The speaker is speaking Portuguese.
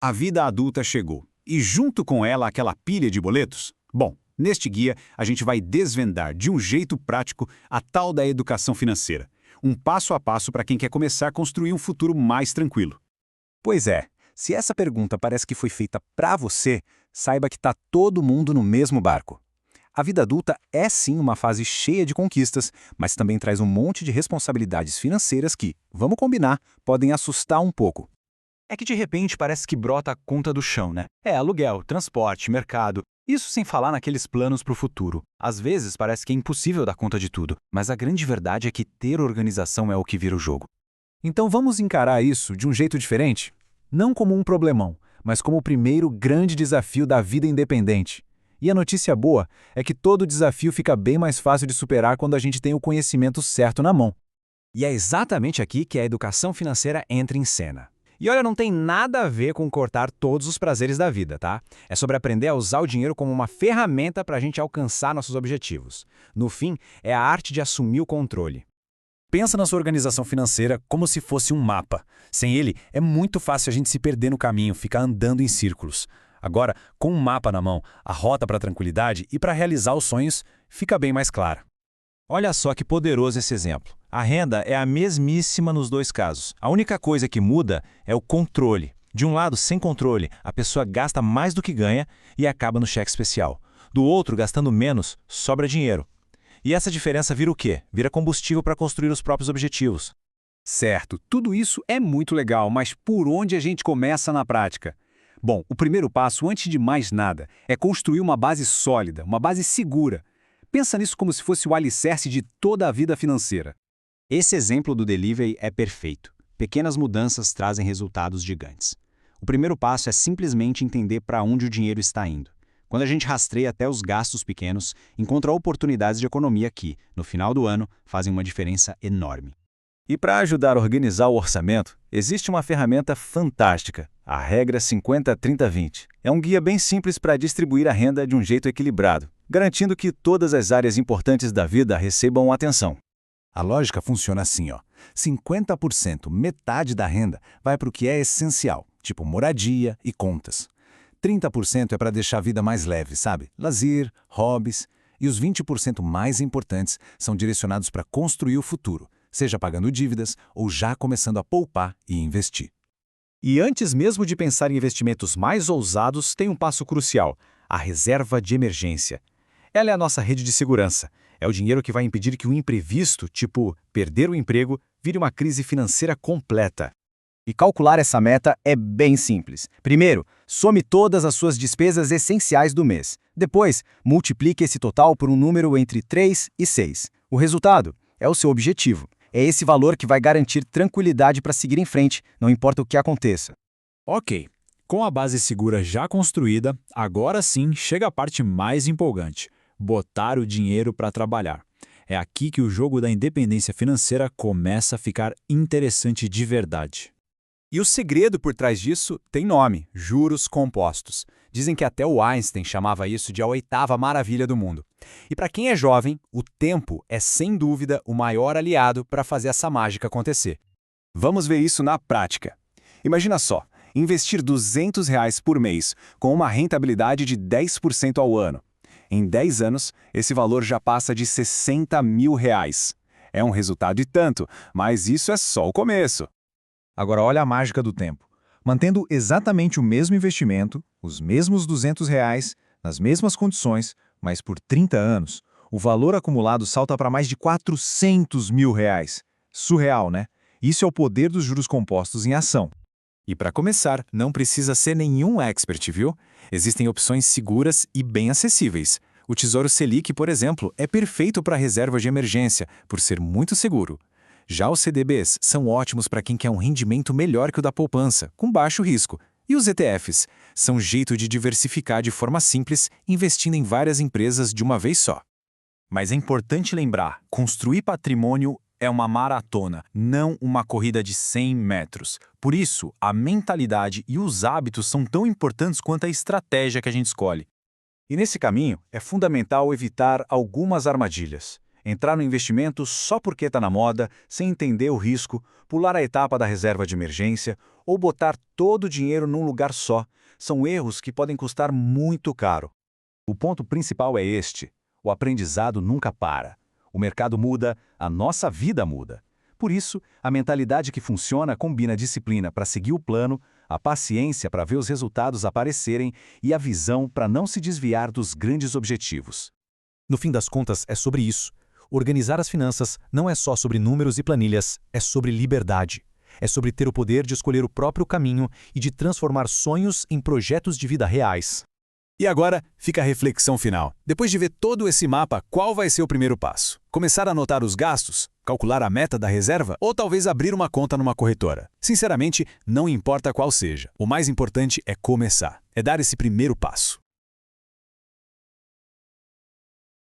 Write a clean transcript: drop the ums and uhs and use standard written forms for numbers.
A vida adulta chegou, e junto com ela aquela pilha de boletos? Bom, neste guia a gente vai desvendar de um jeito prático a tal da educação financeira. Um passo a passo para quem quer começar a construir um futuro mais tranquilo. Pois é, se essa pergunta parece que foi feita para você, saiba que está todo mundo no mesmo barco. A vida adulta é sim uma fase cheia de conquistas, mas também traz um monte de responsabilidades financeiras que, vamos combinar, podem assustar um pouco. É que de repente parece que brota a conta do chão, né? É aluguel, transporte, mercado. Isso sem falar naqueles planos para o futuro. Às vezes parece que é impossível dar conta de tudo, mas a grande verdade é que ter organização é o que vira o jogo. Então vamos encarar isso de um jeito diferente? Não como um problemão, mas como o primeiro grande desafio da vida independente. E a notícia boa é que todo desafio fica bem mais fácil de superar quando a gente tem o conhecimento certo na mão. E é exatamente aqui que a educação financeira entra em cena. E olha, não tem nada a ver com cortar todos os prazeres da vida, tá? É sobre aprender a usar o dinheiro como uma ferramenta para a gente alcançar nossos objetivos. No fim, é a arte de assumir o controle. Pensa na sua organização financeira como se fosse um mapa. Sem ele, é muito fácil a gente se perder no caminho, ficar andando em círculos. Agora, com um mapa na mão, a rota para a tranquilidade e para realizar os sonhos fica bem mais clara. Olha só que poderoso esse exemplo. A renda é a mesmíssima nos dois casos. A única coisa que muda é o controle. De um lado, sem controle, a pessoa gasta mais do que ganha e acaba no cheque especial. Do outro, gastando menos, sobra dinheiro. E essa diferença vira o quê? Vira combustível para construir os próprios objetivos. Certo, tudo isso é muito legal, mas por onde a gente começa na prática? Bom, o primeiro passo, antes de mais nada, é construir uma base sólida, uma base segura. Pensa nisso como se fosse o alicerce de toda a vida financeira. Esse exemplo do delivery é perfeito. Pequenas mudanças trazem resultados gigantes. O primeiro passo é simplesmente entender para onde o dinheiro está indo. Quando a gente rastreia até os gastos pequenos, encontra oportunidades de economia que, no final do ano, fazem uma diferença enorme. E para ajudar a organizar o orçamento, existe uma ferramenta fantástica, a regra 50-30-20. É um guia bem simples para distribuir a renda de um jeito equilibrado, garantindo que todas as áreas importantes da vida recebam atenção. A lógica funciona assim, ó. 50%, metade da renda, vai para o que é essencial, tipo moradia e contas. 30% é para deixar a vida mais leve, sabe? Lazer, hobbies. E os 20% mais importantes são direcionados para construir o futuro, seja pagando dívidas ou já começando a poupar e investir. E antes mesmo de pensar em investimentos mais ousados, tem um passo crucial, a reserva de emergência. Ela é a nossa rede de segurança. É o dinheiro que vai impedir que um imprevisto, tipo perder o emprego, vire uma crise financeira completa. E calcular essa meta é bem simples. Primeiro, some todas as suas despesas essenciais do mês. Depois, multiplique esse total por um número entre 3 e 6. O resultado é o seu objetivo. É esse valor que vai garantir tranquilidade para seguir em frente, não importa o que aconteça. Ok, com a base segura já construída, agora sim chega a parte mais empolgante: botar o dinheiro para trabalhar. É aqui que o jogo da independência financeira começa a ficar interessante de verdade. E o segredo por trás disso tem nome: juros compostos. Dizem que até o Einstein chamava isso de a oitava maravilha do mundo. E para quem é jovem, o tempo é sem dúvida o maior aliado para fazer essa mágica acontecer. Vamos ver isso na prática. Imagina só, investir R$ 200 por mês com uma rentabilidade de 10% ao ano. Em 10 anos, esse valor já passa de R$ 60 mil. É um resultado e tanto, mas isso é só o começo. Agora olha a mágica do tempo. Mantendo exatamente o mesmo investimento, os mesmos R$ 200, nas mesmas condições, mas por 30 anos, o valor acumulado salta para mais de R$ 400 mil. Surreal, né? Isso é o poder dos juros compostos em ação. E para começar, não precisa ser nenhum expert, viu? Existem opções seguras e bem acessíveis. O Tesouro Selic, por exemplo, é perfeito para reserva de emergência, por ser muito seguro. Já os CDBs são ótimos para quem quer um rendimento melhor que o da poupança, com baixo risco. E os ETFs são um jeito de diversificar de forma simples, investindo em várias empresas de uma vez só. Mas é importante lembrar, construir patrimônio é uma maratona, não uma corrida de 100 metros. Por isso, a mentalidade e os hábitos são tão importantes quanto a estratégia que a gente escolhe. E nesse caminho, é fundamental evitar algumas armadilhas. Entrar no investimento só porque está na moda, sem entender o risco, pular a etapa da reserva de emergência ou botar todo o dinheiro num lugar só, são erros que podem custar muito caro. O ponto principal é este: o aprendizado nunca para. O mercado muda, a nossa vida muda. Por isso, a mentalidade que funciona combina a disciplina para seguir o plano, a paciência para ver os resultados aparecerem e a visão para não se desviar dos grandes objetivos. No fim das contas, é sobre isso. Organizar as finanças não é só sobre números e planilhas, é sobre liberdade. É sobre ter o poder de escolher o próprio caminho e de transformar sonhos em projetos de vida reais. E agora, fica a reflexão final. Depois de ver todo esse mapa, qual vai ser o primeiro passo? Começar a anotar os gastos? Calcular a meta da reserva? Ou talvez abrir uma conta numa corretora? Sinceramente, não importa qual seja. O mais importante é começar. É dar esse primeiro passo.